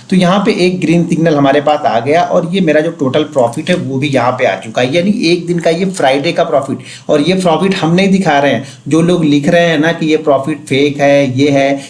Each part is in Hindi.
तो यहाँ पे एक ग्रीन सिग्नल हमारे पास आ गया और ये मेरा जो टोटल प्रॉफिट है वो भी यहाँ पे आ चुका है, यानी एक दिन का ये फ्राइडे का प्रॉफिट। और ये प्रॉफिट हम नहीं दिखा रहे हैं, जो लोग लिख रहे हैं ना कि ये प्रॉफिट फेक है,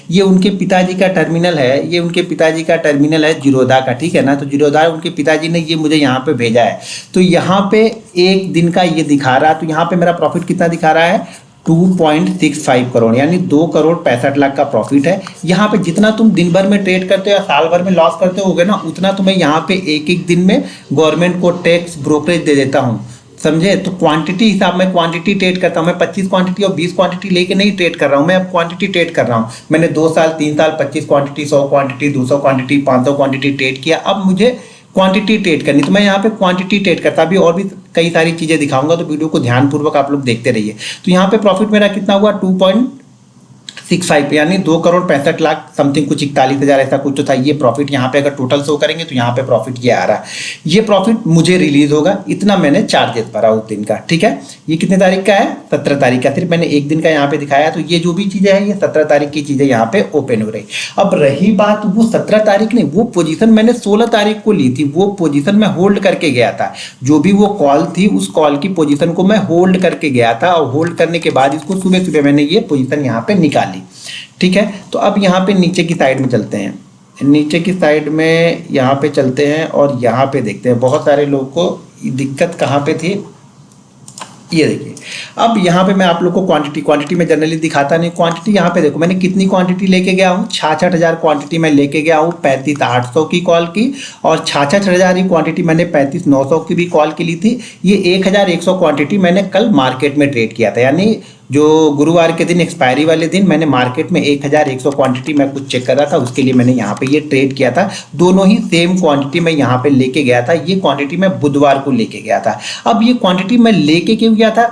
ये उनके पिताजी का टर्मिनल है, ये उनके पिताजी का टर्मिनल है जीरोधा का, ठीक है ना। तो जीरोधा उनके पिताजी ने ये मुझे यहाँ पे भेजा है। तो यहाँ पे एक दिन का ये दिखा रहा है, तो यहाँ पे मेरा प्रॉफिट कितना दिखा रहा है, 2.65 करोड़, यानी 2 करोड़ 65 लाख का प्रॉफिट है। यहाँ पे जितना तुम दिन भर में ट्रेड करते हो या साल भर में लॉस करते होगे ना, उतना तुम्हें यहाँ पे एक एक दिन में गवर्नमेंट को टैक्स ब्रोकरेज दे देता हूँ, समझे। तो क्वांटिटी हिसाब में क्वांटिटी ट्रेड करता हूँ मैं, 25 क्वांटिटी और 20 क्वांटिटी लेके नहीं ट्रेड कर रहा हूँ मैं, अब क्वांटिटी ट्रेड कर रहा हूँ। मैंने 2 साल 3 साल 25 quantity, 100 quantity, 200 quantity, 500 quantity trade किया, अब मुझे क्वांटिटी ट्रेड करनी, तो मैं यहाँ पे क्वांटिटी ट्रेड करता। अभी और भी कई सारी चीजें दिखाऊंगा, तो वीडियो को ध्यानपूर्वक आप लोग देखते रहिए। तो यहाँ पे प्रॉफिट मेरा कितना हुआ, 2.65, यानी 2 करोड़ 65 लाख समथिंग, कुछ 41,000 ऐसा कुछ तो था ये प्रॉफिट। यहाँ पे अगर टोटल शो करेंगे तो यहाँ पे प्रॉफिट ये आ रहा है। ये प्रॉफिट मुझे रिलीज होगा, इतना मैंने चार्जेस भरा उस दिन का, ठीक है। ये कितने तारीख का है, 17 तारीख का, सिर्फ मैंने एक दिन का यहाँ पे दिखाया। तो ये जो भी चीजें हैं ये 17 तारीख की चीजें यहाँ पे ओपन हो रही। अब रही बात वो 17 तारीख नहीं, वो पोजीशन मैंने 16 तारीख को ली थी, वो पोजीशन मैं होल्ड करके गया था। जो भी वो कॉल थी उस कॉल की पोजीशन को मैं होल्ड करके गया था, और होल्ड करने के बाद इसको सुबह सुबह मैंने ये पोजीशन यहाँ पे निकाली, ठीक है। तो अब यहाँ पे नीचे की साइड में चलते हैं, नीचे की साइड में यहाँ पे चलते हैं और यहाँ पे देखते हैं बहुत सारे लोगों को दिक्कत कहाँ पे थी। ये देखिए, अब यहाँ पे मैं आप लोग को क्वांटिटी में जनरली दिखाता नहीं, क्वांटिटी यहाँ पे देखो मैंने कितनी क्वांटिटी लेके गया हूँ, 66,000 क्वांटिटी मैं लेके गया हूँ 35,800 की कॉल की, और 66,000 ही क्वांटिटी मैंने 35,900 की भी कॉल की ली थी। ये 1,100 क्वांटिटी मैंने कल मार्केट में ट्रेड किया था, यानी जो गुरुवार के दिन एक्सपायरी वाले दिन मैंने मार्केट में 1,100 क्वांटिटी मैं कुछ चेक कर रहा था, उसके लिए मैंने यहाँ पे ये ट्रेड किया था। दोनों ही सेम क्वांटिटी मैं यहाँ पे लेके गया था, ये क्वांटिटी मैं बुधवार को लेके गया था। अब ये क्वांटिटी मैं लेके क्यों गया था,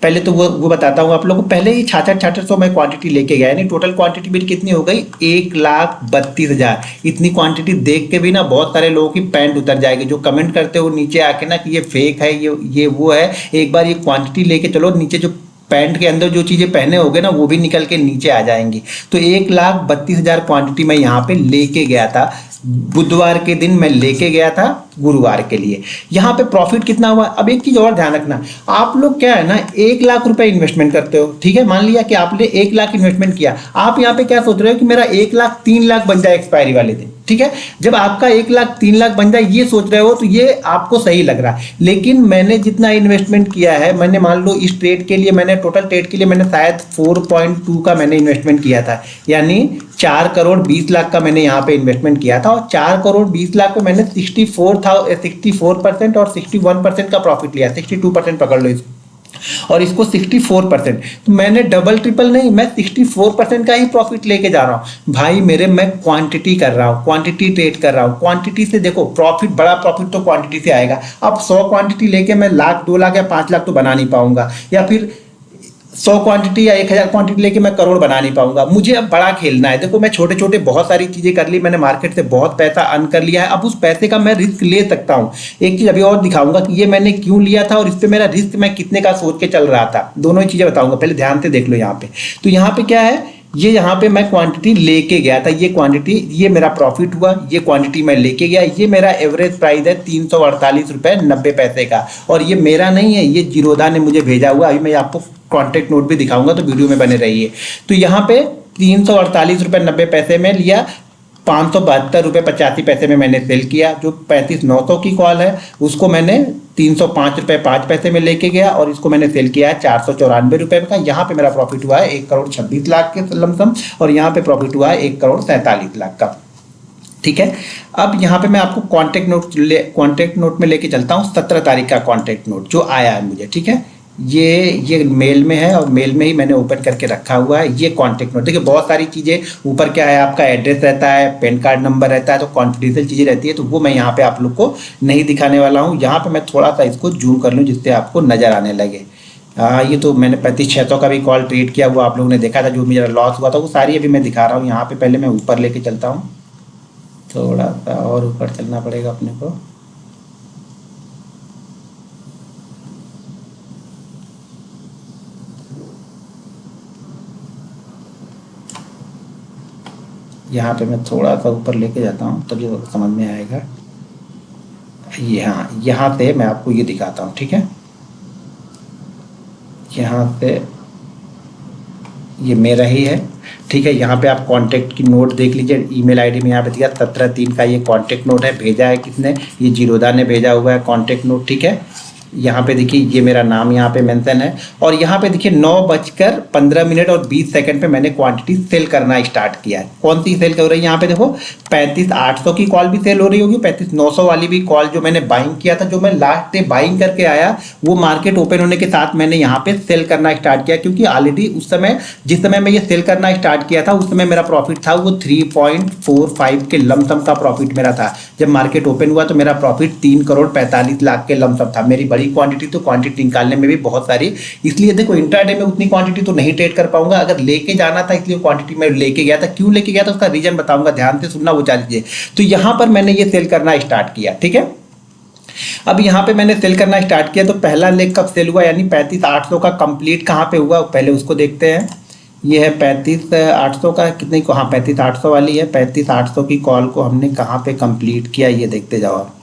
पहले तो वो बताता हूँ आप लोगों को। पहले ही 66,600 मैं क्वांटिटी लेके गया, यानी टोटल क्वांटिटी मेरी कितनी हो गई, 1,32,000। इतनी क्वांटिटी देख के भी ना बहुत सारे लोगों की पैंट उतर जाएगी, जो कमेंट करते हो नीचे आके ना कि ये फेक है, ये वो है। एक बार ये क्वांटिटी लेके चलो, नीचे जो पैंट के अंदर जो चीजें पहने होगे ना वो भी निकल के नीचे आ जाएंगी। तो 1,32,000 क्वांटिटी मैं यहाँ पे लेके गया था, बुधवार के दिन मैं लेके गया था गुरुवार के लिए। यहाँ पे प्रॉफिट कितना हुआ, अब एक चीज और ध्यान रखना, आप लोग क्या है ना 1,00,000 रुपए इन्वेस्टमेंट करते हो, ठीक है। मान लिया कि आपने 1,00,000 इन्वेस्टमेंट किया, आप यहाँ पे क्या सोच रहे हो कि मेरा 1,00,000 3,00,000 बन जाए एक्सपायरी वाले दिन, ठीक है। जब आपका 1,00,000 3,00,000 बन जाए ये सोच रहे हो तो ये आपको सही लग रहा है, लेकिन मैंने जितना इन्वेस्टमेंट किया है, मैंने मान लो इस ट्रेड के लिए मैंने टोटल ट्रेड के लिए मैंने शायद 4.2 का मैंने इन्वेस्टमेंट किया था, यानी 4,20,00,000 का मैंने यहाँ पे इन्वेस्टमेंट किया था, और 4,20,00,000 पे मैंने 64% और 61% का प्रॉफिट लिया, 62% पकड़ लो इसको, और इसको 64%। तो मैंने डबल ट्रिपल नहीं, मैं 64% का ही प्रॉफिट लेके जा रहा हूँ भाई मेरे। मैं क्वांटिटी कर रहा हूँ, क्वांटिटी ट्रेड कर रहा हूँ, क्वांटिटी से देखो प्रॉफिट, बड़ा प्रॉफिट तो क्वांटिटी से आएगा। अब 100 क्वांटिटी लेके मैं 1,00,000 2,00,000 या 5,00,000 तो बना नहीं पाऊंगा, या फिर 100 क्वांटिटी या 1,000 क्वांटिटी लेके मैं करोड़ बना नहीं पाऊंगा। मुझे अब बड़ा खेलना है। देखो मैं छोटे छोटे बहुत सारी चीजें कर ली, मैंने मार्केट से बहुत पैसा अर्न कर लिया है, अब उस पैसे का मैं रिस्क ले सकता हूँ। एक चीज अभी और दिखाऊंगा कि ये मैंने क्यों लिया था और इस पे मेरा रिस्क मैं कितने का सोच के चल रहा था, दोनों ही चीजें बताऊंगा। पहले ध्यान से देख लो यहाँ पे। तो यहाँ पे क्या है, ये यहाँ पे मैं क्वांटिटी लेके गया था, ये क्वांटिटी, ये मेरा प्रॉफिट हुआ, ये क्वांटिटी मैं लेके गया, ये मेरा एवरेज प्राइस है 348 रुपए 90 पैसे का, और ये मेरा नहीं है, ये जीरोधा ने मुझे भेजा हुआ। अभी मैं आपको कॉन्टेक्ट नोट भी दिखाऊंगा, तो वीडियो में बने रहिए। तो यहाँ पे 348 रुपए 90 पैसे में लिया, 572 रुपए 85 पैसे में मैंने सेल किया। जो 35,900 की कॉल है उसको मैंने 305 रुपए 5 पैसे में लेके गया, और इसको मैंने सेल किया है 494 रुपए का। यहाँ पे मेरा प्रॉफिट हुआ है 1,26,00,000 के लमसम, और यहाँ पे प्रॉफिट हुआ है 1,47,00,000 का, ठीक है। अब यहाँ पे मैं आपको कॉन्टेक्ट नोट में लेके चलता हूँ, 17 तारीख का कॉन्टेक्ट नोट जो आया है मुझे, ठीक है। ये मेल में है, और मेल में ही मैंने ओपन करके रखा हुआ है ये कॉन्टेक्ट नोट। देखिए बहुत सारी चीज़ें ऊपर क्या है, आपका एड्रेस रहता है, पैन कार्ड नंबर रहता है, तो कॉन्फिडेंशियल चीज़ें रहती है, तो वो मैं यहाँ पे आप लोग को नहीं दिखाने वाला हूँ। यहाँ पे मैं थोड़ा सा इसको जूम कर लूँ जिससे आपको नज़र आने लगे। ये तो मैंने 35,600 का भी कॉल ट्रेड किया, वो आप लोगों ने देखा था, जो मेरा लॉस हुआ था वो सारी अभी मैं दिखा रहा हूँ। यहाँ पे पहले मैं ऊपर लेके चलता हूँ, थोड़ा सा और ऊपर चलना पड़ेगा अपने को। यहाँ पे मैं थोड़ा सा ऊपर लेके जाता हूँ तभी तो समझ में आएगा। ये हाँ, यहाँ से मैं आपको ये दिखाता हूँ, ठीक है। यहाँ से ये मेरा ही है, ठीक है। यहाँ पे आप कांटेक्ट की नोट देख लीजिए, ईमेल आईडी में यहाँ पे दिया 17/3 का ये कांटेक्ट नोट है, भेजा है किसने, ये जीरोदा ने भेजा हुआ है कांटेक्ट नोट, ठीक है। यहाँ पे देखिए ये मेरा नाम यहाँ पे मेंशन है, और यहाँ पे देखिए 9:15 और 20 सेकंड पे मैंने क्वांटिटी सेल करना स्टार्ट किया है। कौन सी सेल कर रही है, यहाँ पे देखो 35,800 की कॉल भी सेल हो रही होगी, 35,900 वाली भी कॉल जो मैंने बाइंग किया था, जो मैं लास्ट डे बाइंग करके आया, वो मार्केट ओपन होने के साथ मैंने यहाँ पे सेल करना स्टार्ट किया, क्योंकि ऑलरेडी उस समय जिस समय मैं ये सेल करना स्टार्ट किया था उस समय मेरा प्रॉफिट था वो 3.45 के लमसम का प्रॉफिट मेरा था। जब मार्केट ओपन हुआ तो मेरा प्रॉफिट 3,45,00,000 के लमसम था। मेरी बड़ी क्वांटिटी, तो क्वांटिटी निकालने में भी बहुत सारी, इसलिए देखो इंट्राडे में उतनी क्वांटिटी तो नहीं ट्रेड कर पाऊंगा। अगर लेके जाना था इसलिए क्वांटिटी में लेके गया था। क्यों लेके गया था उसका रीजन बताऊंगा, ध्यान से सुनना, वो जान लीजिए। तो यहां पर मैंने ये सेल करना स्टार्ट किया, ठीक है। अब यहाँ पे मैंने सेल करना स्टार्ट किया तो पहला लेग कब सेल हुआ, यानी 35,800 का कंप्लीट कहाँ पे हुआ, पहले उसको देखते हैं। ये है 35,800 का, कितने को, हाँ 35,800 वाली है। 35,800 की कॉल को हमने कहाँ पे कंप्लीट किया, ये देखते जाओ आप।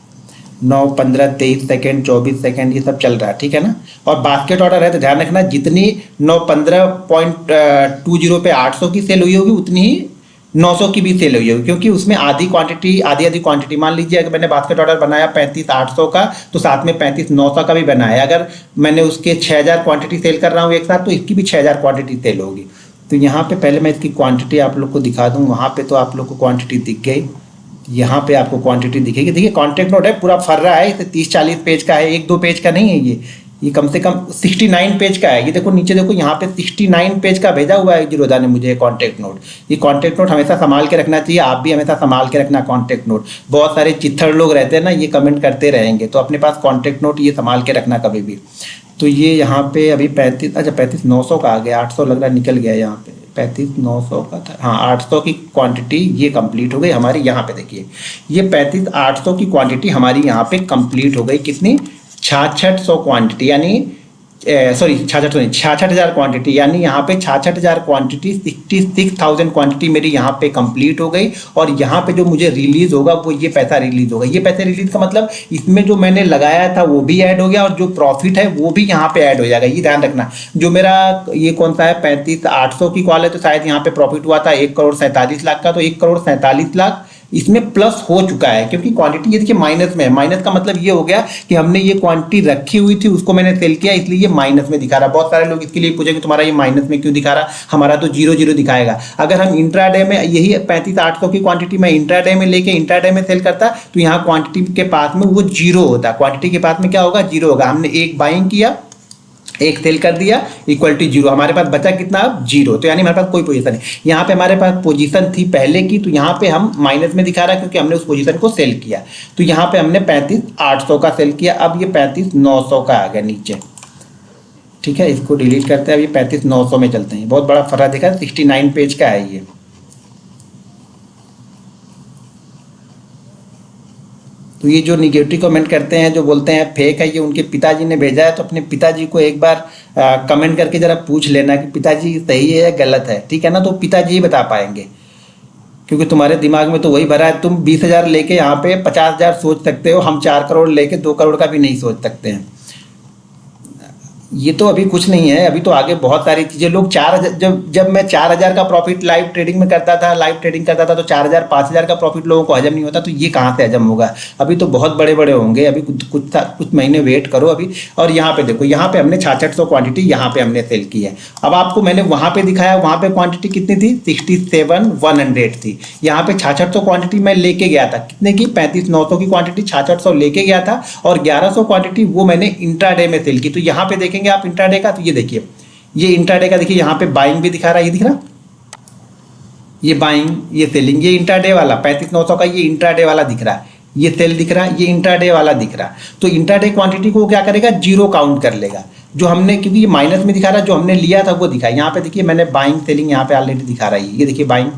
9, 15, 23 सेकेंड, 24 सेकेंड, ये सब चल रहा है, ठीक है ना। और बास्केट ऑर्डर है तो ध्यान रखना, जितनी 9:15.20 पे 800 की सेल हुई होगी उतनी ही 900 की भी सेल हुई होगी, क्योंकि उसमें आधी क्वांटिटी, आधी क्वांटिटी, मान लीजिए अगर मैंने बास्केट ऑर्डर बनाया 35,800 का तो साथ में 35,900 का भी बनाया। अगर मैंने उसके 6,000 क्वांटिटी सेल कर रहा हूँ एक साथ तो इसकी भी 6,000 क्वांटिटी सेल होगी। तो यहाँ पे पहले मैं इसकी क्वांटिटी आप लोग को दिखा दूँ। वहाँ पे तो आप लोग को क्वांटिटी दिख गई, यहाँ पे आपको क्वांटिटी दिखेगी। देखिए कॉन्टेक्ट नोट है, पूरा फर रहा है, इसे 30-40 पेज का है, 1-2 पेज का नहीं है ये कम से कम 69 पेज का है। ये देखो नीचे देखो, यहाँ पे 69 पेज का भेजा हुआ है जीरोदा ने मुझे कॉन्टेक्ट नोट। ये कॉन्टेक्ट नोट हमेशा संभाल के रखना चाहिए, आप भी हमेशा संभाल के रखना कॉन्टेक्ट नोट। बहुत सारे चित्थड़ लोग रहते हैं ना, ये कमेंट करते रहेंगे, तो अपने पास कॉन्टेक्ट नोट ये संभाल के रखना कभी भी। तो ये यहाँ पे अभी 35,900 का आ गया, 800 लग रहा है निकल गया, यहाँ पे 35,900 का था, हाँ 800 की क्वांटिटी ये कंप्लीट हो गई हमारी। यहाँ पे देखिए ये 35,800 की क्वांटिटी हमारी यहाँ पे कंप्लीट हो गई। कितनी, 6600 क्वांटिटी, यानी सॉरी 66,000 क्वांटिटी, यानी यहाँ पे 66,000 क्वांटिटी, 66,000 क्वांटिटी मेरी यहाँ पे कंप्लीट हो गई। और यहाँ पे जो मुझे रिलीज होगा वो ये पैसा रिलीज होगा। ये पैसे रिलीज का मतलब इसमें जो मैंने लगाया था वो भी ऐड हो गया, और जो प्रॉफिट है वो भी यहाँ पे ऐड हो जाएगा। ये ध्यान रखना, जो मेरा ये कौन सा है 35,800 की कॉल है, तो शायद यहाँ पे प्रॉफिट हुआ था 1,47,00,000 का, तो 1,47,00,000 इसमें प्लस हो चुका है, क्योंकि क्वांटिटी ये देखिए माइनस में है। माइनस का मतलब ये हो गया कि हमने ये क्वांटिटी रखी हुई थी, उसको मैंने सेल किया, इसलिए ये माइनस में दिखा रहा। बहुत सारे लोग इसके लिए पूछेंगे तुम्हारा ये माइनस में क्यों दिखा रहा, हमारा तो 0-0 दिखाएगा। अगर हम इंट्राडे में यही 35,800 की क्वांटिटी मैं इंट्राडे में लेके इंट्राडे में सेल करता तो यहाँ क्वांटिटी के पास में वो 0 होता, क्वांटिटी के पास में क्या होगा, 0 होगा। हमने एक बाइंग किया, एक सेल कर दिया, इक्वल टू 0, हमारे पास बचा कितना, 0। तो यानी हमारे पास कोई पोजीशन नहीं। यहाँ पे हमारे पास पोजीशन थी पहले की, तो यहाँ पे हम माइनस में दिखा रहा है क्योंकि हमने उस पोजीशन को सेल किया। तो यहाँ पे हमने 35,800 का सेल किया। अब ये 35,900 का आ गया नीचे, ठीक है। इसको डिलीट करते हैं, अब ये 35,900 में चलते हैं। बहुत बड़ा फर्क दिखा, 69 पेज का है ये। तो ये जो निगेटिव कमेंट करते हैं, जो बोलते हैं फेक है, ये उनके पिताजी ने भेजा है। तो अपने पिताजी को एक बार कमेंट करके जरा पूछ लेना कि पिताजी सही है या गलत है, ठीक है ना। तो पिताजी ही बता पाएंगे, क्योंकि तुम्हारे दिमाग में तो वही भरा है। तुम 20,000 लेके यहाँ पे 50,000 सोच सकते हो, हम 4 करोड़ लेके 2 करोड़ का भी नहीं सोच सकते हैं। ये तो अभी कुछ नहीं है, अभी तो आगे बहुत सारी चीज़ें। लोग 4,000, जब मैं 4,000 का प्रॉफिट लाइव ट्रेडिंग में करता था, तो 4,000 5,000 का प्रॉफिट लोगों को हजम नहीं होता। तो ये कहाँ से हजम होगा, अभी तो बहुत बड़े बड़े होंगे। अभी कुछ महीने वेट करो अभी। और यहाँ पे देखो, यहाँ पे हमने 6600 क्वांटिटी यहाँ पे हमने सेल की है। अब आपको मैंने वहाँ पे दिखाया, वहाँ पे क्वांटिटी कितनी थी, 67,100 थी। यहाँ पे 6600 क्वांटिटी मैं लेके गया था, कितने की, 35,900 की क्वांटिटी 6600 लेके गया था, और 1100 क्वांटिटी वो मैंने इंट्राडे में सेल की। तो यहाँ पे देखेंगे आप इंट्राडे का, तो ये देखिए, ये इंट्राडे का देखिए, यहाँ पे बाइंग भी दिखा रहा है, ये दिख रहा, ये बाइंग, ये सेलिंग, ये इंट्राडे वाला 35,900 का, ये इंट्राडे वाला दिख रहा है, ये सेल दिख रहा है, ये इंट्राडे वाला दिख रहा है। तो इंट्राडे क्वांटिटी को क्या करेगा, 0 काउंट कर लेगा। जो हमने, क्योंकि ये माइनस में दिखा रहा है, जो हमने लिया था वो दिखा। यहाँ पे देखिए मैंने बाइंग सेलिंग यहाँ पे ऑलरेडी दिखा रहा है, ये देखिए बाइंग,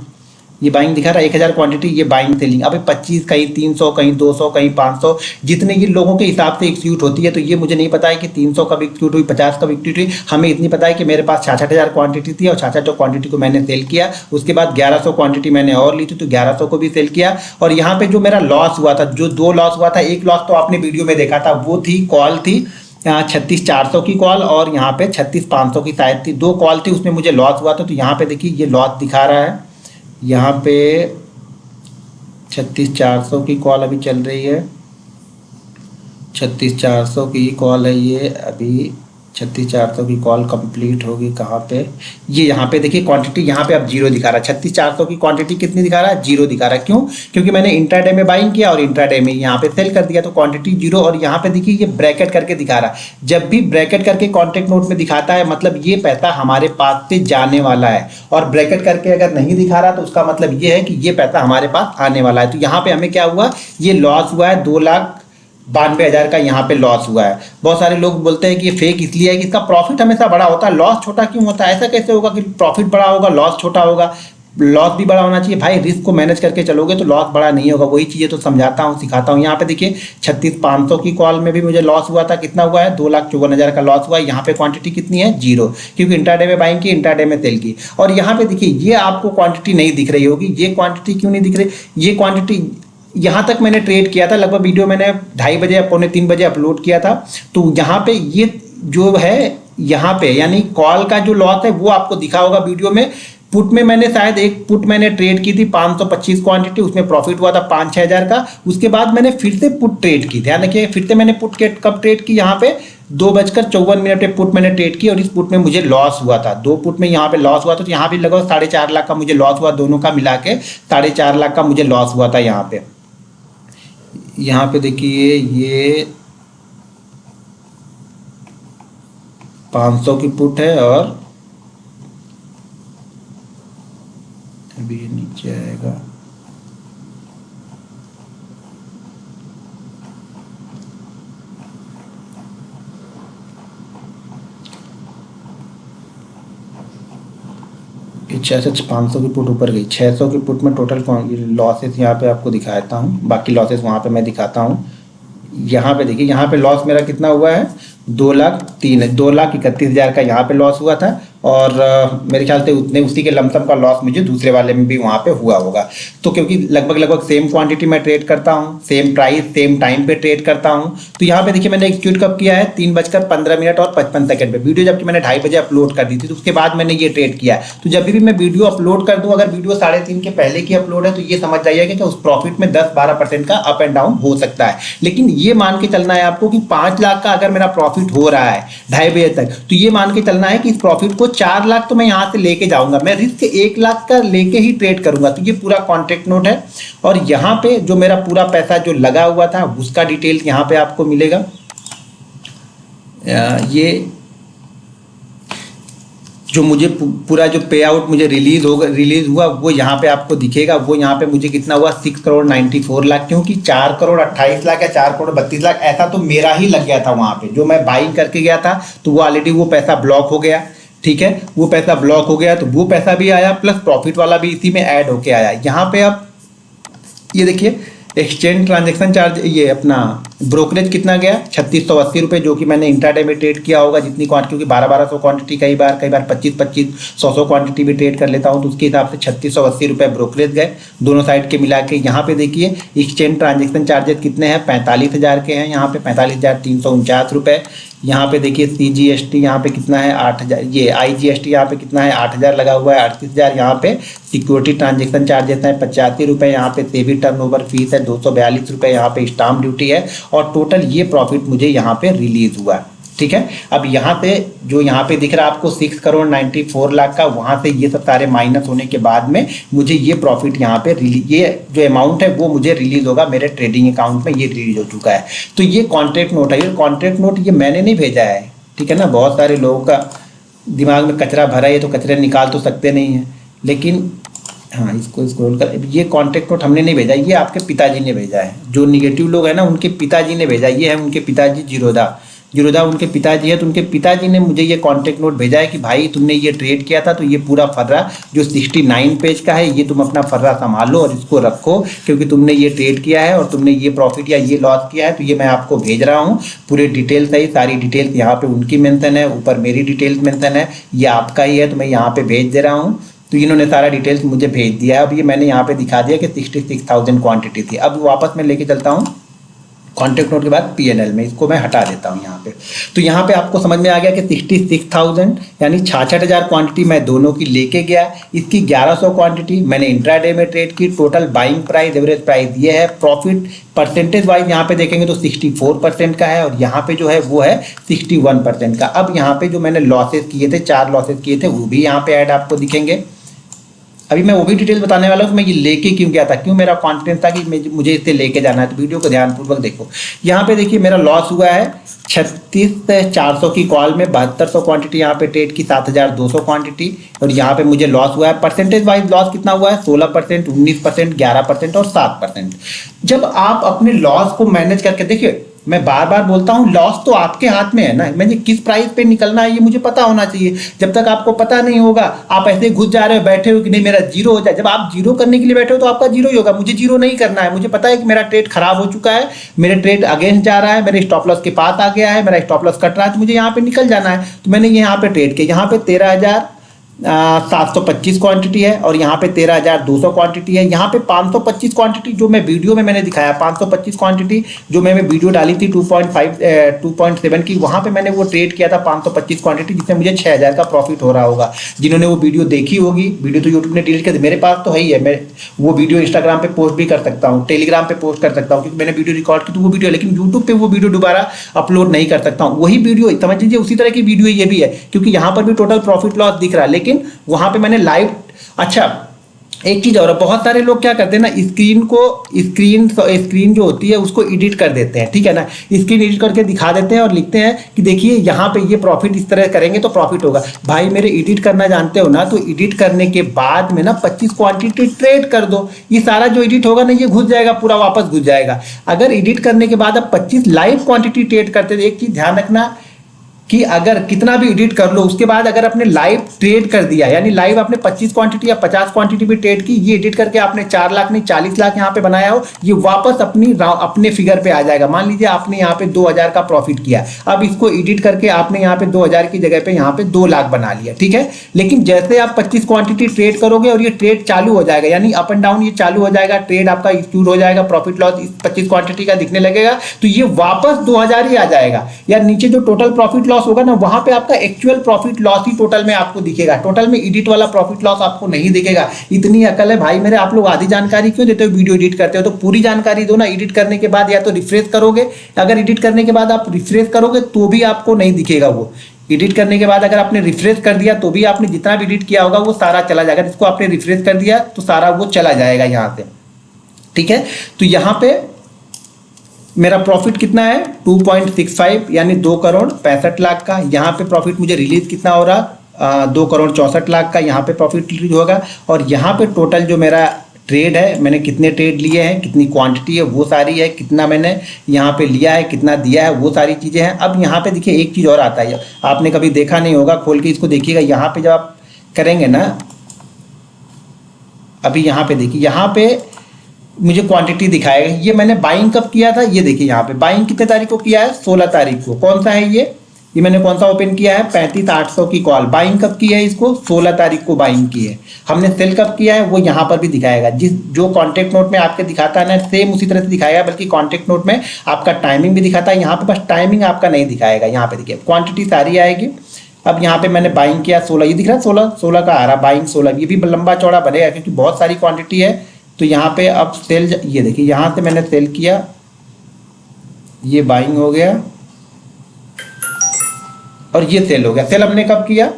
ये बाइंग दिखा रहा है 1000 क्वांटिटी, ये बाइंग सेलिंग। अभी 25 कहीं 300 कहीं 200 कहीं 500 जितने ये लोगों के हिसाब से एग्जीक्यूट होती है। तो ये मुझे नहीं पता है कि 300 कब एग्जीक्यूट हुई, 50 कब एग्जीक्यूट हुई। हमें इतनी पता है कि मेरे पास 66,000 क्वांटिटी थी और 66 क्वांटिटी को मैंने सेल किया। उसके बाद 1100 क्वांटिटी मैंने और ली थी तो 1100 को भी सेल किया। और यहाँ पे जो मेरा लॉस हुआ था, जो 2 लॉस हुआ था, एक लॉस तो आपने वीडियो में देखा था, वो थी कॉल थी 36,400 की कॉल और यहाँ पे 36,500 की शायद थी। 2 कॉल थी, उसमें मुझे लॉस हुआ था। तो यहाँ पे देखिए ये लॉस दिखा रहा है, यहाँ पे 36,400 की कॉल अभी चल रही है, 36,400 की कॉल है ये। अभी 36,400 की कॉल कंप्लीट होगी कहाँ पे, ये यहाँ पे देखिए क्वांटिटी यहाँ पे अब जीरो दिखा रहा है। 36,400 की क्वांटिटी कितनी दिखा रहा है, जीरो दिखा रहा है। क्यों? क्योंकि मैंने इंट्राडे में बाइंग किया और इंट्राडे में यहाँ पे सेल कर दिया, तो क्वांटिटी जीरो। और यहाँ पे देखिए ये ब्रैकेट करके दिखा रहा है। जब भी ब्रैकेट करके कॉन्टेक्ट नोट में दिखाता है मतलब ये पैसा हमारे पास से जाने वाला है, और ब्रैकेट करके अगर नहीं दिखा रहा तो उसका मतलब ये है कि ये पैसा हमारे पास आने वाला है। तो यहाँ पे हमें क्या हुआ, ये लॉस हुआ है 2,92,000 का यहाँ पे लॉस हुआ है। बहुत सारे लोग बोलते हैं कि ये फेक इसलिए है कि इसका प्रॉफिट हमेशा बड़ा होता है, लॉस छोटा क्यों होता है? ऐसा कैसे होगा कि प्रॉफिट बड़ा होगा लॉस छोटा होगा? लॉस भी बड़ा होना चाहिए भाई, रिस्क को मैनेज करके चलोगे तो लॉस बड़ा नहीं होगा। वही चीज़ें तो समझाता हूँ, सिखाता हूँ। यहाँ पे देखिए 36,500 की कॉल में भी मुझे लॉस हुआ था। कितना हुआ है? 2,54,000 का लॉस हुआ है। यहाँ पे क्वांटिटी कितनी है? जीरो, क्योंकि इंट्राडे में बाइंग की, इंट्राडे में सेल की। और यहाँ पे देखिए ये आपको क्वांटिटी नहीं दिख रही होगी। ये क्वांटिटी क्यों नहीं दिख रही? ये क्वांटिटी यहाँ तक मैंने ट्रेड किया था, लगभग वीडियो मैंने 2:30 बजे या 2:45 बजे अपलोड किया था। तो यहाँ पे ये जो है यहाँ पे यानी कॉल का जो लॉस है वो आपको दिखा होगा वीडियो में। पुट में मैंने शायद एक पुट मैंने ट्रेड की थी 525 क्वांटिटी, उसमें प्रॉफिट हुआ था 5-6 हज़ार का। उसके बाद मैंने फिर से पुट ट्रेड की, ध्यान रखिए, फिर से मैंने पुट के कब ट्रेड की, यहाँ पे 2:54 पे पुट मैंने ट्रेड की और इस पुट में मुझे लॉस हुआ था। 2 पुट में यहाँ पे लॉस हुआ था, तो यहाँ भी लगभग 4.5 लाख का मुझे लॉस हुआ, दोनों का मिला के 4.5 लाख का मुझे लॉस हुआ था। यहाँ पे देखिए ये 500 की पुट है और अभी ये नीचे आएगा, ये 500 की पुट ऊपर गई। 600 की पुट में टोटल लॉसेस यहाँ पे आपको दिखाता हूँ, बाकी लॉसेस वहाँ पे मैं दिखाता हूँ। यहाँ पे देखिए, यहाँ पे लॉस मेरा कितना हुआ है, 2,31,000 का यहाँ पे लॉस हुआ था। और मेरे ख्याल से उतने उसी के लमसम का लॉस मुझे दूसरे वाले में भी वहाँ पे हुआ होगा। तो क्योंकि लगभग सेम क्वांटिटी मैं ट्रेड करता हूँ, सेम प्राइस सेम टाइम पे ट्रेड करता हूँ। तो यहाँ पे देखिए मैंने एग्जीक्यूट कब किया है, 3:15 और 55 सेकंड पे। वीडियो जबकि मैंने 2:30 बजे अपलोड कर दी थी, तो उसके बाद मैंने ये ट्रेड किया है। तो जब भी मैं वीडियो अपलोड कर दूँ, अगर वीडियो 3:30 के पहले की अपलोड है तो ये समझ जाइएगा कि उस प्रॉफिट में 10-12% का अप एंड डाउन हो सकता है। लेकिन ये मान के चलना है आपको कि 5 लाख का अगर मेरा प्रॉफिट हो रहा है 2:30 बजे तक, तो ये मान के चलना है कि इस प्रॉफिट को 4 लाख तो मैं यहाँ से लेके जाऊंगा, मैं रिस्क 1 लाख का लेके ही ट्रेड करूंगा। तो ये पूरा कॉन्ट्रैक्ट नोट है और यहाँ पे जो मेरा पूरा पैसा जो लगा हुआ था उसका डिटेल यहाँ पे आपको मिलेगा। ये जो मुझे पूरा जो पे आउट मुझे रिलीज हुआ वो यहाँ पे आपको दिखेगा। वो यहाँ पे मुझे कितना हुआ, 6,94,00,000, क्योंकि 4,28,00,000 या 4,32,00,000 ऐसा तो मेरा ही लग गया था वहाँ पे। जो मैं बाइंग करके गया था तो वो ऑलरेडी वो पैसा ब्लॉक हो गया, ठीक है, वो पैसा ब्लॉक हो गया, तो वो पैसा भी आया प्लस प्रॉफिट वाला भी इसी में ऐड होके आया। यहाँ पे अब ये देखिए एक्सचेंज ट्रांजेक्शन चार्ज, ये अपना ब्रोकरेज कितना गया, 3680 रुपये, जो कि मैंने इंट्राडे में ट्रेड किया होगा जितनी क्वांटिटी, क्योंकि 1200 क्वांटिटी, कई बार 25 100 क्वांटिटी भी ट्रेड कर लेता हूँ, तो उसके हिसाब से 3680 रुपये ब्रोकरेज गए दोनों साइड के मिला के। यहाँ पे देखिए एक्सचेंज ट्रांजेक्शन चार्जेस कितने हैं, 45,000 के हैं यहाँ पे, 45,349 रुपये। यहाँ पे देखिए CGST यहाँ पे कितना है, 8,000। ये IGST यहाँ पे कितना है, 8,000 लगा हुआ है, 38,000 यहाँ पे। सिक्योरिटी ट्रांजेक्शन चार्जेस हैं 85 रुपये, यहाँ पे सेवी टर्नओवर फीस है 242 रुपये, यहाँ पे स्टाम्प ड्यूटी है। और टोटल ये प्रॉफिट मुझे यहाँ पे रिलीज हुआ, ठीक है। अब यहाँ पे जो यहाँ पे दिख रहा है आपको 6,94,00,000 का, वहाँ से ये सब सारे माइनस होने के बाद में मुझे ये प्रॉफिट यहाँ पे रिलीज, ये जो अमाउंट है वो मुझे रिलीज होगा मेरे ट्रेडिंग अकाउंट में, ये रिलीज हो चुका है। तो ये कॉन्ट्रैक्ट नोट है। ये कॉन्ट्रैक्ट नोट ये मैंने नहीं भेजा है, ठीक है ना। बहुत सारे लोगों का दिमाग में कचरा भरा है, ये तो कचरे निकाल तो सकते नहीं हैं, लेकिन हाँ इसको स्क्रॉल कर, ये कॉन्टैक्ट नोट हमने नहीं भेजा, ये आपके पिताजी ने भेजा है। जो निगेटिव लोग हैं ना उनके पिताजी ने भेजा, ये है उनके पिताजी जीरोधा, जीरोधा उनके पिताजी है, तो उनके पिताजी ने मुझे ये कॉन्टेक्ट नोट भेजा है कि भाई तुमने ये ट्रेड किया था, तो ये पूरा फर्रा जो 69 पेज का है ये तुम अपना फर्रा संभालो और इसको रखो, क्योंकि तुमने ये ट्रेड किया है और तुमने ये प्रॉफिट या ये लॉस किया है, तो ये मैं आपको भेज रहा हूँ पूरे डिटेल सहित। सारी डिटेल्स यहाँ पे उनकी मेंशन है, ऊपर मेरी डिटेल्स मेंशन है, ये आपका ही है तो मैं यहाँ पे भेज दे रहा हूँ। तो इन्होंने सारा डिटेल्स मुझे भेज दिया है। अब ये मैंने यहाँ पे दिखा दिया कि 66,000 क्वांटिटी थी। अब वापस मैं लेके चलता हूँ कॉन्टेक्ट नोट के बाद पीएनएल में, इसको मैं हटा देता हूँ यहाँ पे। तो यहाँ पे आपको समझ में आ गया कि 66,000 यानी 66,000 क्वांटिटी मैं दोनों की लेके गया। इसकी 1100 क्वांटिटी मैंने इंट्राडे में ट्रेड की। Total buying price average price ये है। प्रॉफिट परसेंटेज वाइज यहाँ पे देखेंगे तो 64% का है और यहाँ पे जो है वो है 61% का। अब यहाँ पे जो मैंने लॉसेस किए थे, 4 लॉसेस किए थे, वो भी यहाँ पे ऐड आपको दिखेंगे। अभी मैं वो भी डिटेल बताने वाला हूँ कि मैं ये लेके क्यों गया था, क्यों मेरा कॉन्फिडेंस था कि मुझे इसे लेके जाना है। तो वीडियो को ध्यानपूर्वक देखो। यहाँ पे देखिए मेरा लॉस हुआ है 36,400 की कॉल में, 7200 क्वांटिटी यहाँ पे ट्रेड की, 7,200 क्वांटिटी, और यहाँ पे मुझे लॉस हुआ है। परसेंटेज वाइज लॉस कितना हुआ है? 16%, 19%, 11% और 7%। जब आप अपने लॉस को मैनेज करके देखिए, मैं बार बार बोलता हूं लॉस तो आपके हाथ में है ना, मुझे किस प्राइस पे निकलना है ये मुझे पता होना चाहिए। जब तक आपको पता नहीं होगा आप ऐसे घुस जा रहे हो, बैठे हो कि नहीं मेरा जीरो हो जाए। जब आप जीरो करने के लिए बैठे हो तो आपका जीरो ही होगा। मुझे जीरो नहीं करना है, मुझे पता है कि मेरा ट्रेड खराब हो चुका है, मेरे ट्रेड अगेंस्ट जा रहा है, मेरे स्टॉप लॉस के पास आ गया है, मेरा स्टॉप लॉस कट रहा है, तो मुझे यहाँ पे निकल जाना है। तो मैंने यहाँ पे ट्रेड किया। यहाँ पे 13,725 क्वांटिटी है और यहाँ पे 13,200 क्वांटिटी है। यहाँ पे 525 क्वांटिटी जो मैं वीडियो में मैंने दिखाया, 525 क्वांटिटी जो मैंने वीडियो डाली थी 2.7 की, वहाँ पे मैंने वो ट्रेड किया था 525 क्वांटिटी, जिसमें मुझे 6,000 का प्रॉफिट हो रहा होगा। जिन्होंने वो वीडियो देखी होगी, वीडियो तो यूट्यूब ने डिलीट कर दी, मेरे पास तो है ही है, मैं वो वीडियो इंस्टाग्राम पे पोस्ट भी कर सकता हूँ, टेलीग्राम पे पोस्ट कर सकता हूँ, क्योंकि मैंने वीडियो रिकॉर्ड की तो वो वीडियो, लेकिन यूट्यूब पे वो वीडियो दोबारा अपलोड नहीं कर सकता हूँ। वही वीडियो समझ लीजिए उसी तरह की वीडियो ये भी है, क्योंकि यहाँ पर भी टोटल प्रॉफिट लॉस दिख रहा है, लेकिन वहाँ पे मैंने लाइव। अच्छा एक चीज और, बहुत सारे लोग क्या करते हैं ना, स्क्रीन जो होती है उसको एडिट कर देते हैं, ठीक है ना, स्क्रीन एडिट करके दिखा देते हैं और लिखते हैं कि देखिए यहाँ पे ये प्रॉफिट इस तरह करेंगे तो प्रॉफिट होगा। भाई मेरे एडिट करना जानते हो ना, तो एडिट करने के बाद में ना 25 क्वांटिटी ट्रेड कर दो, ये सारा जो एडिट होगा ना ये घुस जाएगा, पूरा वापस घुस जाएगा। अगर एडिट करने के बाद आप 25 लाइव क्वांटिटी ट्रेड करते हो, एक चीज ध्यान रखना कि अगर कितना भी एडिट कर लो उसके बाद अगर आपने लाइव ट्रेड कर दिया, यानी लाइव आपने 25 क्वांटिटी या 50 क्वांटिटी भी ट्रेड की, ये एडिट करके आपने 4 लाख नहीं 40 लाख यहाँ पे बनाया हो, ये वापस अपने फिगर पे आ जाएगा। मान लीजिए आपने यहाँ पे 2,000 का प्रॉफिट किया, अब इसको एडिट करके आपने यहाँ पे 2,000 की जगह पे यहाँ पे 2 लाख बना लिया, ठीक है। लेकिन जैसे आप 25 क्वांटिटी ट्रेड करोगे और ये ट्रेड चालू हो जाएगा, यानी अप एंड डाउन ये चालू हो जाएगा, ट्रेड आपका एक्यूट हो जाएगा, प्रॉफिट लॉस 25 क्वांटिटी का दिखने लगेगा, तो ये वापस 2,000 ही आ जाएगा। या नीचे जो टोटल प्रॉफिट लॉस होगा ना, वहां पे आपका एक्चुअल प्रॉफिट लॉस ही टोटल में आपको दिखेगा, टोटल में एडिट वाला प्रॉफिट लॉस आपको नहीं दिखेगा। इतनी अकल है भाई मेरे, आप लोग आधी जानकारी क्यों देते हो? वीडियो एडिट करते हो तो पूरी जानकारी दो ना। एडिट करने के बाद या तो रिफ्रेश करोगे, अगर एडिट करने के बाद आप रिफ्रेश करोगे तो भी आपको नहीं दिखेगा वो। एडिट करने के बाद अगर आपने रिफ्रेश कर दिया तो भी आपने जितना भी एडिट किया होगा वो सारा चला जाएगा। इसको आपने रिफ्रेश कर दिया तो सारा वो चला जाएगा यहाँ से, ठीक है। तो यहाँ पे मेरा प्रॉफिट कितना है 2.65 यानी 2,65,00,000 का। यहाँ पे प्रॉफिट मुझे रिलीज कितना हो रहा 2,64,00,000 का यहाँ पे प्रॉफिट रिलीज होगा। और यहाँ पे टोटल जो मेरा ट्रेड है, मैंने कितने ट्रेड लिए हैं, कितनी क्वांटिटी है वो सारी है, कितना मैंने यहाँ पे लिया है, कितना दिया है, वो सारी चीज़ें हैं। अब यहाँ पे देखिए एक चीज़ और आता है, आपने कभी देखा नहीं होगा, खोल के इसको देखिएगा। यहाँ पे जब आप करेंगे ना, अभी यहाँ पे देखिए, यहाँ पे मुझे क्वांटिटी दिखाएगा। ये मैंने बाइंग कब किया था, ये देखिए यहाँ पे बाइंग कितने तारीख को किया है, 16 तारीख को। कौन सा है ये मैंने कौन सा ओपन किया है, 35,800 की कॉल। बाइंग कब की है इसको, 16 तारीख को बाइंग की है। हमने सेल कब किया है वो यहाँ पर भी दिखाएगा। जो कॉन्टेक्ट नोट में आपके दिखाता है ना, सेम उसी तरह से दिखाएगा, बल्कि कॉन्टेक्ट नोट में आपका टाइमिंग भी दिखाता है। यहाँ पे बस टाइमिंग आपका नहीं दिखाएगा, यहाँ पे देखिए क्वांटिटी सारी आएगी। अब यहाँ पे मैंने बाइंग किया 16, ये दिख रहा है 16 का आ रहा, बाइंग 16। ये भी लंबा चौड़ा बनेगा क्योंकि बहुत सारी क्वांटिटी है। तो यहाँ पे अब सेल, ये देखिए यहाँ से मैंने सेल किया, ये बाइंग हो गया और ये सेल हो गया। सेल हमने कब किया,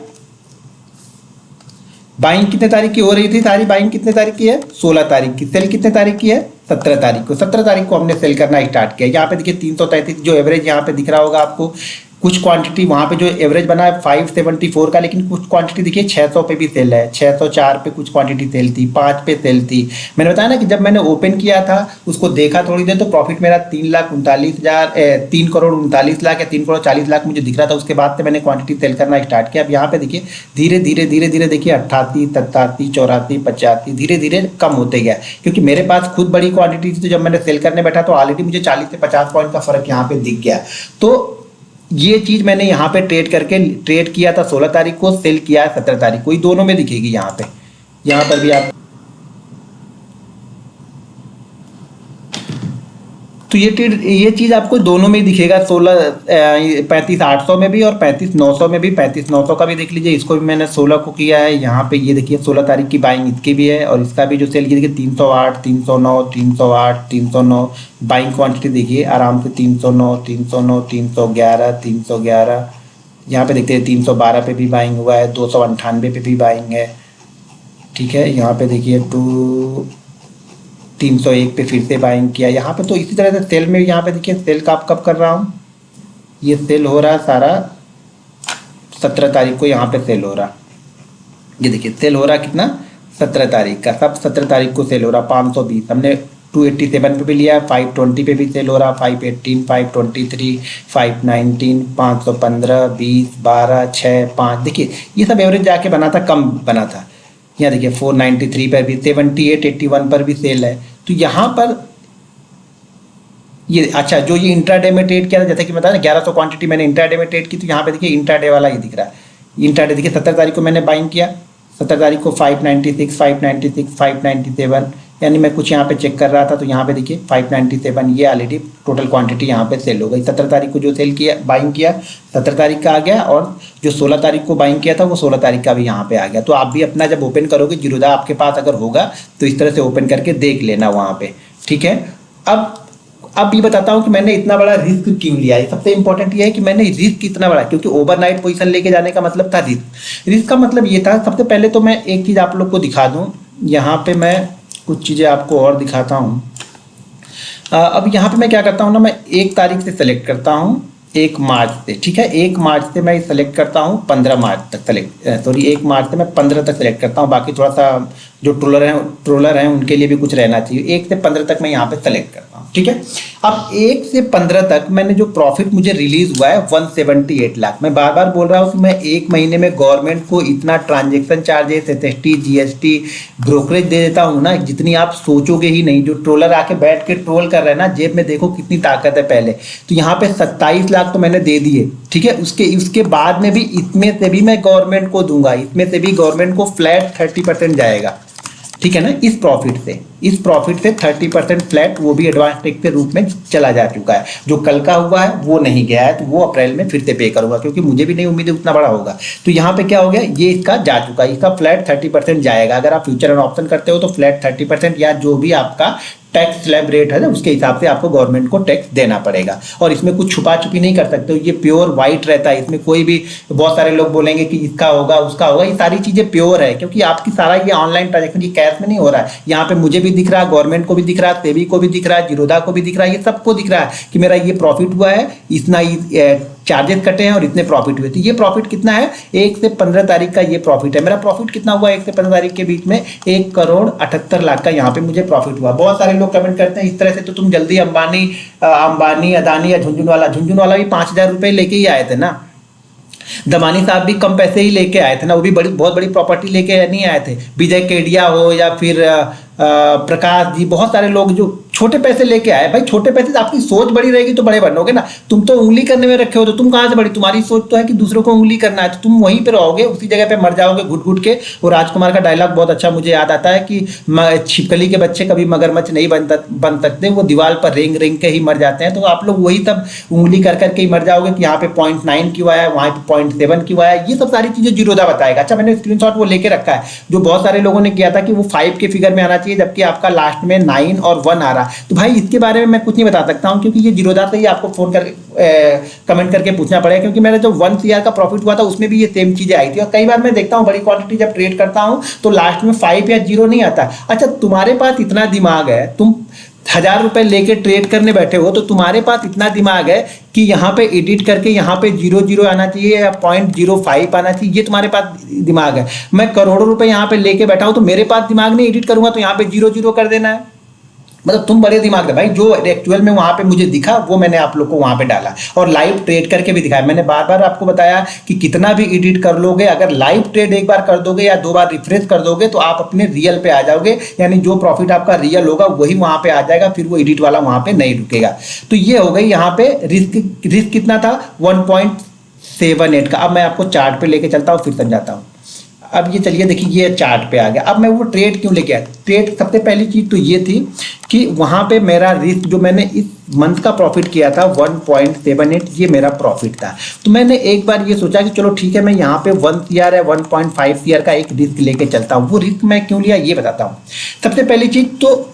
बाइंग कितने तारीख की हो रही थी, सारी बाइंग कितने तारीख की है, 16 तारीख की। सेल कितने तारीख की है, 17 तारीख को। 17 तारीख को हमने सेल करना स्टार्ट किया। यहाँ पे देखिए 333 जो एवरेज यहाँ पे दिख रहा होगा आपको, कुछ क्वांटिटी वहाँ पे जो एवरेज बना है 574 का, लेकिन कुछ क्वांटिटी देखिए 600 पे भी सेल है, 604 पे कुछ क्वांटिटी सेल थी, 5 पे सेल थी। मैंने बताया ना कि जब मैंने ओपन किया था उसको देखा थोड़ी देर तो प्रॉफिट मेरा 3,39,000 3,39,00,000 या 3,40,00,000 मुझे दिख रहा था। उसके बाद से मैंने क्वांटिटी सेल करना स्टार्ट किया। अब यहाँ पे देखिए धीरे धीरे धीरे धीरे देखिए 88, 87, 84, 85 धीरे धीरे कम होते गया, क्योंकि मेरे पास खुद बड़ी क्वांटिटी थी। तो जब मैंने सेल करने बैठा तो ऑलरेडी मुझे 40 से 50 पॉइंट का फर्क यहाँ पे दिख गया। तो ये चीज मैंने यहाँ पे ट्रेड किया था 16 तारीख को, सेल किया है 17 तारीख को, ये दोनों में दिखेगी यहाँ पे। यहाँ पर भी आप तो ये चीज आपको दोनों में ही दिखेगा, 35,800 में भी और 35,900 में भी। 35,900 का भी देख लीजिए, इसको भी मैंने 16 को किया है। यहाँ पे ये देखिए 16 तारीख की बाइंग इसकी भी है, और इसका भी जो सेल की देखिए 308, 309, 308, 309 बाइंग क्वांटिटी देखिए आराम से 309, 309, 311, 311। यहाँ पे देखते हैं 312 पे भी बाइंग हुआ है, 298 पे भी बाइंग है। ठीक है, यहाँ पे देखिए 301 पे फिर से बाइंग किया यहाँ पे। तो इसी तरह से सेल में यहाँ पे देखिए सेल का कब कर रहा हूँ, ये सेल हो रहा है सारा 17 तारीख को। यहाँ पे सेल हो रहा, ये देखिए सेल हो रहा कितना, 17 तारीख का, सब 17 तारीख को सेल हो रहा। 520 हमने 287 पे भी लिया, 520 पे भी सेल हो रहा, 518, 523, 519, 515, 20, 12, 6, 5। देखिए ये सब एवरेज जाके बना था, कम बना था। यहाँ देखिए 493 पर भी, 78, 81 पर भी सेल है। तो यहाँ पर ये अच्छा जो ये इंट्राडे में ट्रेड किया था, जैसे कि बताया ना 1100 क्वांटिटी मैंने इंट्राडे में ट्रेड की, तो यहाँ पे देखिए इंट्राडे वाला ये दिख रहा है। इंट्राडे देखिए 17 तारीख को मैंने बाइंग किया, 17 तारीख को 596, 596, 597, यानी मैं कुछ यहाँ पे चेक कर रहा था तो यहाँ पे देखिए 597 ये ऑलरेडी टोटल क्वांटिटी यहाँ पे सेल हो गई। 17 तारीख को जो सेल किया बाइंग किया 17 तारीख का आ गया, और जो 16 तारीख को बाइंग किया था वो 16 तारीख का भी यहाँ पे आ गया। तो आप भी अपना जब ओपन करोगे जीरोधा आपके पास अगर होगा तो इस तरह से ओपन करके देख लेना वहाँ पे। ठीक है, अब ये बताता हूँ कि मैंने इतना बड़ा रिस्क क्यों लिया है। सबसे इंपॉर्टेंट ये है कि मैंने रिस्क इतना बड़ा, क्योंकि ओवरनाइट पोजीशन लेके जाने का मतलब था रिस्क का मतलब ये था। सबसे पहले तो मैं एक चीज़ आप लोग को दिखा दूँ, यहाँ पे मैं कुछ चीज़ें आपको और दिखाता हूँ। अब यहाँ पे मैं क्या करता हूँ ना, मैं 1 तारीख से सेलेक्ट करता हूँ, 1 मार्च से। ठीक है, 1 मार्च से मैं सेलेक्ट करता हूँ 15 मार्च तक सॉरी 1 मार्च से मैं 15 तक सेलेक्ट करता हूँ। बाकी थोड़ा सा जो ट्रोलर हैं उनके लिए भी कुछ रहना चाहिए। 1 से 15 तक मैं यहाँ पे सेलेक्ट करता हूँ। ठीक है, अब 1 से 15 तक मैंने जो प्रॉफिट मुझे रिलीज हुआ है 178 लाख। मैं बार बार बोल रहा हूँ कि मैं 1 महीने में गवर्नमेंट को इतना transaction charges, SST, GST, brokerage दे देता हूँ ना, जितनी आप सोचोगे ही नहीं। जो ट्रोलर आके बैठ के ट्रोल कर रहे हैं ना, जेब में देखो कितनी ताकत है पहले। तो यहाँ पे 27 लाख तो मैंने दे दिए। ठीक है, उसके बाद में भी इसमें से भी मैं गवर्नमेंट को दूंगा, इसमें से भी गवर्नमेंट को फ्लैट 30% जाएगा। ठीक है ना, इस प्रॉफिट से 30% फ्लैट वो भी एडवांस टैक्स के रूप में चला जा चुका है। जो कल का हुआ है वो नहीं गया है, तो वो अप्रैल में फिर से पे करूंगा, क्योंकि मुझे भी नहीं उम्मीद है उतना बड़ा होगा। तो यहाँ पे क्या हो गया, ये इसका जा चुका है, इसका फ्लैट 30% जाएगा। अगर आप फ्यूचर एंड ऑप्शन करते हो तो फ्लैट 30% या जो भी आपका टैक्स स्लैब रेट है ना उसके हिसाब से आपको गवर्नमेंट को टैक्स देना पड़ेगा। और इसमें कुछ छुपा छुपी नहीं कर सकते हो, ये प्योर वाइट रहता है। इसमें कोई भी, बहुत सारे लोग बोलेंगे कि इसका होगा उसका होगा, ये सारी चीजें प्योर है, क्योंकि आपकी सारा ये ऑनलाइन ट्रांजेक्शन, ये कैश में नहीं हो रहा है। यहाँ पे मुझे भी दिख रहा है, गवर्नमेंट को भी दिख रहा है, सेबी को भी दिख रहा है, जीरोधा को भी दिख रहा है, ये सबको दिख रहा है कि मेरा ये प्रॉफिट हुआ है, इतना चार्जेस कटे हैं और इतने प्रॉफिट हुए। तो ये प्रॉफिट कितना है, 1 से 15 तारीख का ये प्रॉफिट है। मेरा प्रॉफिट कितना हुआ 1 से 15 तारीख के बीच में, 1,78,00,000 का यहाँ पे मुझे प्रॉफिट हुआ। बहुत सारे लोग कमेंट करते हैं इस तरह से तो तुम जल्दी अंबानी, अदानी या झुनझुनवाला भी 5,000 रुपए लेके ही आए थे ना। दमानी साहब भी कम पैसे ही लेके आए थे ना, वो भी बहुत बड़ी प्रॉपर्टी लेके नहीं आए थे। विजय केडिया हो या फिर प्रकाश जी, बहुत सारे लोग जो छोटे पैसे लेके आए। भाई छोटे पैसे से आपकी सोच बड़ी रहेगी तो बड़े बनोगे ना। तुम तो उंगली करने में रखे हो तो तुम कहाँ से बड़ी, तुम्हारी सोच तो है कि दूसरों को उंगली करना है, तो तुम वहीं पे रहोगे, उसी जगह पे मर जाओगे घुट घुट के। वो राजकुमार का डायलॉग बहुत अच्छा मुझे याद आता है कि छिपकली के बच्चे कभी मगरमच्छ नहीं बन सकते, वो दीवार पर रेंग रेंग के ही मर जाते हैं। तो आप लोग वही तब उंगली कर करके ही मर जाओगे कि यहाँ पे 0.9 क्यों आया, वहाँ पे 0.7 क्यों आया। ये सब सारी चीजें जीरोधा बताएगा। अच्छा, मैंने स्क्रीनशॉट वो लेके रखा है, जो बहुत सारे लोगों ने किया था कि वो 5 के फिगर में आना चाहिए, जबकि आपका लास्ट में 9 और 1 आ रहा। तो भाई इसके बारे में मैं कुछ नहीं बता सकता हूं, क्योंकि ये जीरोधा से ही आपको फोन करके कमेंट करके पूछना पड़ेगा। क्योंकि मेरा जो 1 CR का प्रॉफिट हुआ था उसमें भी ये सेम चीजें आई थी। और कई बार मैं देखता हूं बड़ी क्वांटिटी जब ट्रेड करता हूं तो लास्ट में 5 या 0 नहीं आता। अच्छा, तुम्हारे पास इतना दिमाग है, 1000 रुपए लेके ट्रेड करने बैठे हो तो तुम्हारे पास इतना दिमाग है कि यहाँ पे एडिट करके यहाँ पे 00 आना चाहिए या 0.05 आना चाहिए, ये तुम्हारे पास दिमाग है। मैं करोड़ों रुपए यहाँ पे लेके बैठा हूँ तो मेरे पास दिमाग नहीं, एडिट करूंगा तो यहाँ पे 00 कर देना है। मतलब तुम बड़े दिमाग है भाई, जो एक्चुअल में वहां पे मुझे दिखा वो मैंने आप लोग को वहां पे डाला और लाइव ट्रेड करके भी दिखाया। मैंने बार बार आपको बताया कि कितना भी एडिट कर लोगे, अगर लाइव ट्रेड एक बार कर दोगे या 2 बार रिफ्रेश कर दोगे तो आप अपने रियल पे आ जाओगे, यानी जो प्रॉफिट आपका रियल होगा वही वहां पे आ जाएगा, फिर वो एडिट वाला वहां पे नहीं रुकेगा। तो ये हो गई यहाँ पे रिस्क कितना था 1.78 का। अब मैं आपको चार्ट पे लेके चलता हूँ फिर समझाता हूँ। अब ये चलिए देखिए ये चार्ट पे आ गया। अब मैं वो ट्रेड क्यों लेके आया, ट्रेड सबसे पहली चीज तो ये थी कि वहां पे मेरा रिस्क जो मैंने इस मंथ का प्रॉफिट किया था 1.78, ये मेरा प्रॉफिट था। तो मैंने एक बार ये सोचा कि चलो ठीक है मैं यहाँ पे 1 CR है 1.5 CR का एक रिस्क लेके चलता हूँ। वो रिस्क मैं क्यों लिया ये बताता हूँ। सबसे पहली चीज तो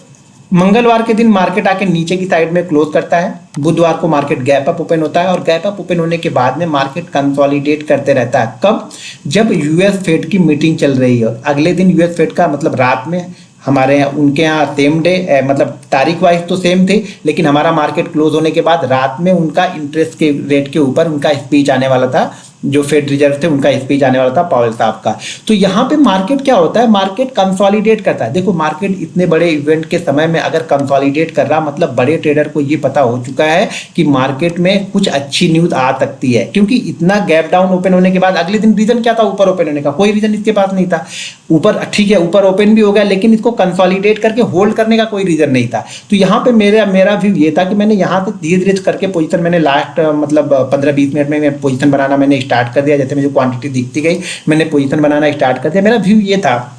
मंगलवार के दिन मार्केट आके नीचे की साइड में क्लोज करता है, बुधवार को मार्केट गैप अप ओपन होता है और गैप अप ओपन होने के बाद में मार्केट कंसोलिडेट करते रहता है। कब? जब यूएस फेड की मीटिंग चल रही है। अगले दिन यूएस फेड का मतलब रात में, हमारे यहाँ उनके यहाँ सेम डे, मतलब तारीख वाइज तो सेम थी, लेकिन हमारा मार्केट क्लोज होने के बाद रात में उनका इंटरेस्ट के रेट के ऊपर उनका स्पीच आने वाला था, जो फेड रिजर्व थे उनका स्पीच आने वाला था पावेल साहब का। तो यहाँ पे मार्केट क्या होता है, मार्केट कंसोलिडेट करता है। देखो मार्केट इतने बड़े इवेंट के समय में अगर कंसोलिडेट कर रहा, मतलब बड़े ट्रेडर को ये पता हो चुका है कि मार्केट में कुछ अच्छी न्यूज आ सकती है, क्योंकि इतना गैप डाउन ओपन होने के बाद अगले दिन रीजन क्या था ऊपर ओपन होने का, कोई रीजन इसके पास नहीं था। ऊपर ठीक है ऊपर ओपन भी हो गया, लेकिन इसको कंसोलिडेट करके होल्ड करने का कोई रीजन नहीं था। तो यहाँ पे मेरा व्यू ये था कि मैंने यहाँ से धीरे धीरे करके पोजीशन, मैंने लास्ट मतलब 15-20 मिनट में पोजीशन बनाना मैंने स्टार्ट कर दिया। जैसे मुझे क्वांटिटी दिखती गई मैंने पोजीशन बनाना स्टार्ट कर दिया। मेरा व्यू ये था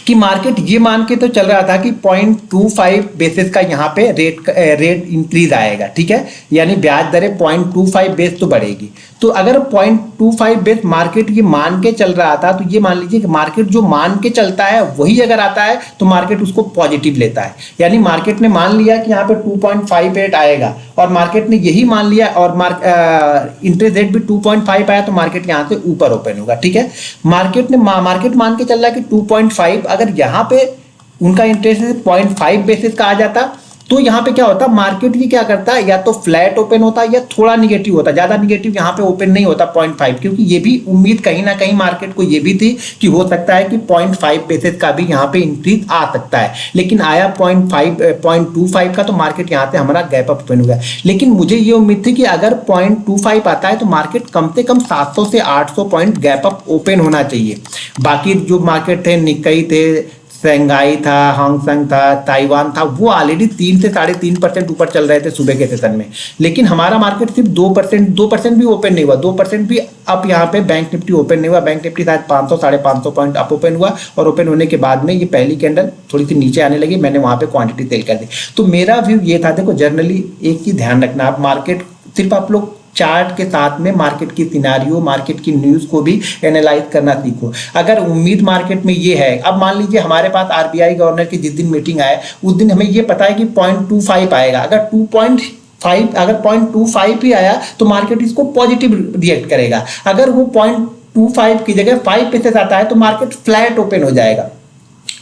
कि मार्केट ये मान के तो चल रहा था कि 0.25 बेसिस का यहाँ पे रेट इंक्रीज आएगा, ठीक है, यानी ब्याज दरें 0.25 बेस तो बढ़ेगी। तो अगर 0.25 बेस मार्केट ये मान के चल रहा था, तो ये मान लीजिए कि मार्केट जो मान के चलता है वही अगर आता है तो मार्केट उसको पॉजिटिव लेता है। यानी मार्केट ने मान लिया कि यहाँ पे 2.58 आएगा और मार्केट ने यही मान लिया और इंटरेस्ट रेट भी 2.5 आया तो मार्केट यहाँ से ऊपर ओपन होगा, ठीक है। मार्केट मान के चल रहा है कि 2.5, अगर यहाँ पे उनका इंटरेस्ट रेट 0.5 बेसिस का आ जाता तो यहाँ पे क्या होता, मार्केट ये क्या करता है, या तो फ्लैट ओपन होता या थोड़ा निगेटिव होता, ज्यादा निगेटिव यहाँ पे ओपन नहीं होता 0.5, क्योंकि ये भी उम्मीद कहीं ना कहीं मार्केट को ये भी थी कि हो सकता है कि 0.5 बेसिस का भी यहाँ पे इंक्रीज आ सकता है, लेकिन आया 0.25 का, तो मार्केट यहाँ से हमारा गैप अप ओपन हो गया। लेकिन मुझे ये उम्मीद थी कि अगर 0.25 आता है तो मार्केट कम से कम 700 से 800 पॉइंट गैप अप ओपन होना चाहिए। बाकी जो मार्केट थे, निक्कई थे, शंघाई था, हांगकांग था, ताइवान था, वो ऑलरेडी 3 से 3.5% ऊपर चल रहे थे सुबह के सेशन में, लेकिन हमारा मार्केट सिर्फ 2% भी ओपन नहीं हुआ, 2% भी अप यहाँ पे बैंक निफ्टी ओपन नहीं हुआ। बैंक निफ्टी शायद 500-550 पॉइंट अप ओपन हुआ और ओपन होने के बाद में ये पहली कैंडल थोड़ी सी नीचे आने लगी, मैंने वहां पे क्वांटिटी सेल कर दी। तो मेरा व्यू ये था, देखो जनरली एक चीज ध्यान रखना, आप मार्केट सिर्फ आप लोग चार्ट के साथ में मार्केट की सिनारियो, मार्केट की न्यूज को भी एनालाइज करना सीखो। अगर उम्मीद मार्केट में ये है, अब मान लीजिए हमारे पास आरबीआई गवर्नर की जिस दिन मीटिंग आए उस दिन हमें ये पता है कि 0.25 आएगा, अगर 0.25 भी आया तो मार्केट इसको पॉजिटिव रिएक्ट करेगा। अगर वो 0.25 की जगह 5% आता है तो मार्केट फ्लैट ओपन हो जाएगा।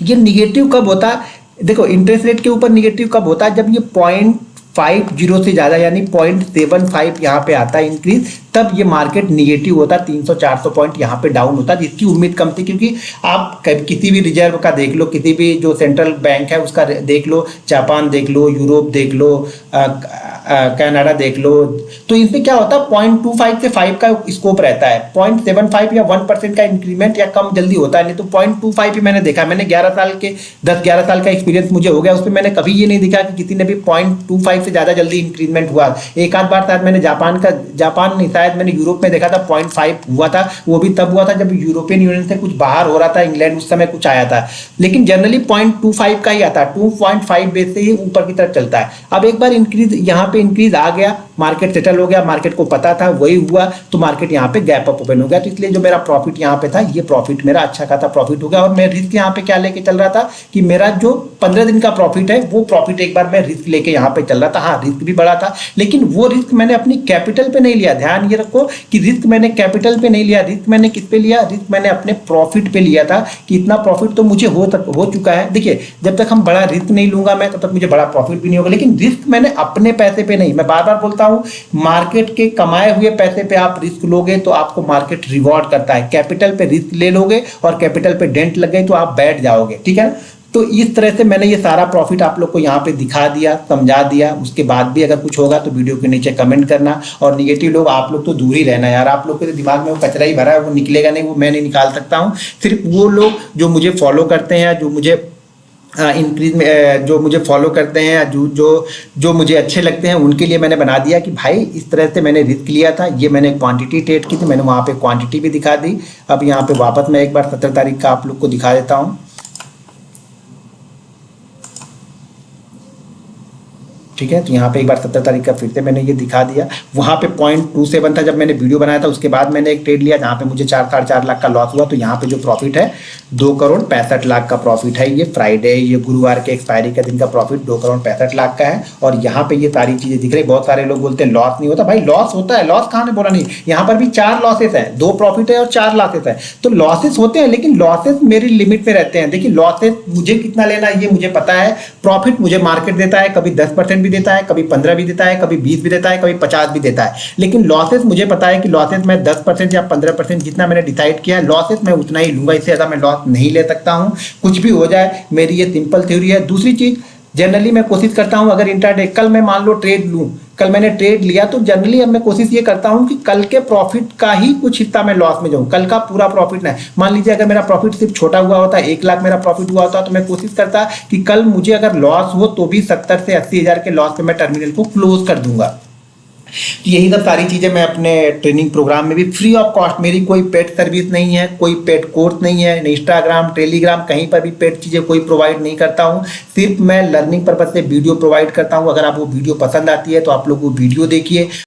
ये निगेटिव कब होता है, देखो इंटरेस्ट रेट के ऊपर निगेटिव कब होता है, जब ये 0.50 से ज्यादा यानी 0.75 यहाँ पे आता है इंक्रीज, तब ये मार्केट निगेटिव होता, 300-400 पॉइंट यहाँ पे डाउन होता, जिसकी उम्मीद कम थी। क्योंकि आप किसी भी रिजर्व का देख लो, किसी भी जो सेंट्रल बैंक है उसका देख लो, जापान देख लो, यूरोप देख लो, कनाडा देख लो, तो इनसे क्या होता है 0.25 से 5 का स्कोप रहता है, 0.75 या 1% का इंक्रीमेंट या कम जल्दी होता है। नहीं तो 0.25 भी मैंने देखा, मैंने 10-11 साल का एक्सपीरियंस मुझे हो गया, उसमें मैंने कभी ये नहीं देखा कि किसी ने भी 0.25 से ज्यादा जल्दी इंक्रीमेंट हुआ। एक आध बार शायद मैंने जापान नहीं, शायद मैंने यूरोप में देखा था 0.5 हुआ था, वो भी तब हुआ था जब यूरोपियन यूनियन से कुछ बाहर हो रहा था, इंग्लैंड उस समय कुछ आया था, लेकिन जनरली 0.25 का ही आता है, 2.5 बेस से ही ऊपर की तरफ चलता है। अब एक बार इंक्रीज यहाँ पे इंक्रीज आ गया, मार्केट सेटल हो गया, मार्केट को पता था वही हुआ, तो मार्केट यहाँ पे गैप अप ओपन हो गया। तो इसलिए जो मेरा प्रॉफिट यहाँ पे था, ये प्रॉफिट मेरा अच्छा खासा प्रॉफिट हो गया। और मैं रिस्क यहाँ पे क्या लेके चल रहा था कि मेरा जो 15 दिन का प्रॉफिट है, वो प्रॉफिट एक बार मैं रिस्क लेके यहाँ पे चल रहा था। हाँ, रिस्क भी बड़ा था, लेकिन वो रिस्क मैंने अपनी कैपिटल पे नहीं लिया। ध्यान ये रखो कि रिस्क मैंने कैपिटल पे नहीं लिया, रिस्क मैंने किस पे लिया, रिस्क मैंने अपने प्रॉफिट पे लिया था कि इतना प्रॉफिट तो मुझे हो चुका है। देखिए, जब तक हम बड़ा रिस्क नहीं लूंगा मैं, तब तक मुझे बड़ा प्रॉफिट भी नहीं होगा। लेकिन रिस्क मैंने अपने पैसे पे नहीं, मैं बार बार बोलता हूं, मार्केट के कमाए हुए पैसे पे आप रिस्क लोगे तो आपको मार्केट रिवॉर्ड करता है। कैपिटल पे रिस्क ले लोगे और कैपिटल पे डेंट लग गई तो आप बैठ जाओगे, ठीक है। तो इस तरह से मैंने ये सारा प्रॉफिट आप लोग को यहाँ पे दिखा दिया, समझा दिया। उसके बाद भी अगर कुछ होगा तो वीडियो के नीचे कमेंट करना। और निगेटिव लोग आप लोग तो दूर ही रहना यार, आप लोग के दिमाग में वो कचरा ही भरा है, वो निकलेगा नहीं, वो मैं नहीं निकाल सकता हूँ। सिर्फ वो लोग जो मुझे फॉलो करते हैं, जो मुझे इंक्रीज में जो मुझे फॉलो करते हैं, जो मुझे अच्छे लगते हैं, उनके लिए मैंने बना दिया कि भाई इस तरह से मैंने रिस्क लिया था। ये मैंने क्वांटिटी ट्रेड की थी, मैंने वहाँ पे क्वांटिटी भी दिखा दी। अब यहाँ पे वापस मैं एक बार 17 तारीख का आप लोग को दिखा देता हूँ, ठीक है। तो यहाँ पे एक बार 17 तारीख का फिर से मैंने ये दिखा दिया। वहाँ पे 0.27 था जब मैंने वीडियो बनाया था। उसके बाद मैंने एक ट्रेड लिया जहाँ पे मुझे 4-4.5 लाख का लॉस हुआ। तो यहाँ पे जो प्रॉफिट है 2,65,00,000 का प्रॉफिट है। ये फ्राइडे, ये गुरुवार के एक्सपायरी का दिन का प्रॉफिट 2,65,00,000 का है। और यहाँ पे ये सारी चीजें दिख रही। बहुत सारे लोग बोलते हैं लॉस नहीं होता, भाई लॉस होता है। लॉस कहाँ ने बोला नहीं, यहाँ पर भी 4 लॉसेस है, 2 प्रॉफिट है और 4 लॉसेस है। तो लॉसेस होते हैं, लेकिन लॉसेस मेरी लिमिट में रहते हैं। देखिए, लॉसेस मुझे कितना लेना है ये मुझे पता है। प्रॉफिट मुझे मार्केट देता है, कभी 10% भी देता है, कभी 15 भी देता है, कभी 20 भी देता है, कभी 50 भी देता है। लेकिन लॉसेस मुझे पता है कि लॉसेस मैं 10% या 15% जितना मैंने डिसाइड किया है, लॉसेस मैं उतना ही लूंगा, इससे ज्यादा मैं लॉस नहीं ले सकता हूं। कुछ भी हो जाए, मेरी ये सिंपल थ्योरी है। दूसरी चीज, जनरली मैं कोशिश करता हूं, अगर इंट्राडे कल मैं मान लो ट्रेड लूं, कल मैंने ट्रेड लिया, तो जनरली अब मैं कोशिश ये करता हूं कि कल के प्रॉफिट का ही कुछ हिस्सा मैं लॉस में जाऊं, कल का पूरा प्रॉफिट ना। मान लीजिए अगर मेरा प्रॉफिट सिर्फ छोटा हुआ होता, 1 लाख मेरा प्रॉफिट हुआ होता, तो मैं कोशिश करता कि कल मुझे अगर लॉस हो तो भी 70 से 80 हजार के लॉस पे मैं टर्मिनल को क्लोज कर दूंगा। तो यही सब सारी चीजें मैं अपने ट्रेनिंग प्रोग्राम में भी फ्री ऑफ कॉस्ट, मेरी कोई पेड सर्विस नहीं है, कोई पेड कोर्स नहीं है, इंस्टाग्राम, टेलीग्राम, कहीं पर भी पेड चीजें कोई प्रोवाइड नहीं करता हूं। सिर्फ मैं लर्निंग पर्पज से वीडियो प्रोवाइड करता हूं। अगर आपको वीडियो पसंद आती है तो आप लोग वो वीडियो देखिए।